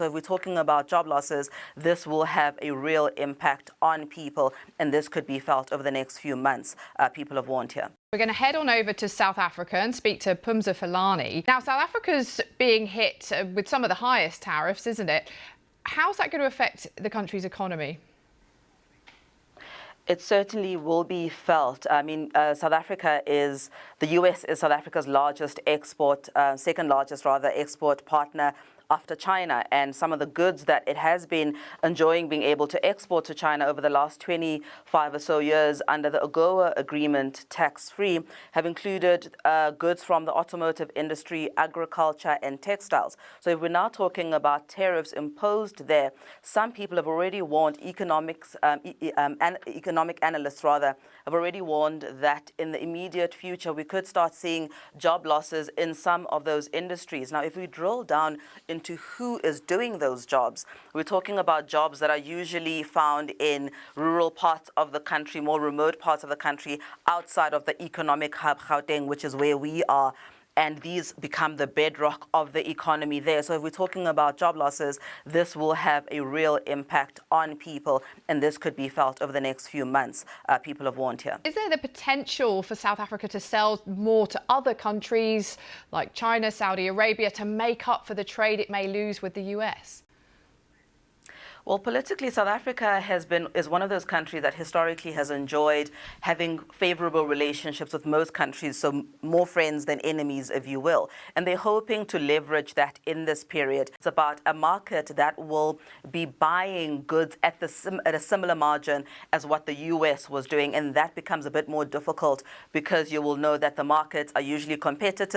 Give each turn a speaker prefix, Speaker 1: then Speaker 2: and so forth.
Speaker 1: So if we're talking about job losses, this will have a real impact on people, and this could be felt over the next few months, people have warned here.
Speaker 2: We're going to head on over to South Africa and speak to Pumza Falani. Now, South Africa's being hit with some of the highest tariffs, isn't it? How's that going to affect the country's economy?
Speaker 1: It certainly will be felt. I mean, the US is South Africa's largest second largest export partner after China, and some of the goods that it has been enjoying being able to export to China over the last 25 or so years under the AGOA agreement, tax-free, have included goods from the automotive industry, agriculture and textiles. So if we're now talking about tariffs imposed there, some people have already warned, economic analysts have already warned that in the immediate future we could start seeing job losses in some of those industries. Now, if we drill down into who is doing those jobs, we're talking about jobs that are usually found in rural parts of the country, more remote parts of the country, outside of the economic hub, Gauteng, which is where we are. And these become the bedrock of the economy there. So if we're talking about job losses, this will have a real impact on people, and this could be felt over the next few months, people have warned here.
Speaker 2: Is there the potential for South Africa to sell more to other countries like China, Saudi Arabia, to make up for the trade it may lose with the US?
Speaker 1: Well, politically, South Africa is one of those countries that historically has enjoyed having favorable relationships with most countries, so more friends than enemies, if you will. And they're hoping to leverage that in this period. It's about a market that will be buying goods at a similar margin as what the US was doing, and that becomes a bit more difficult because you will know that the markets are usually competitive.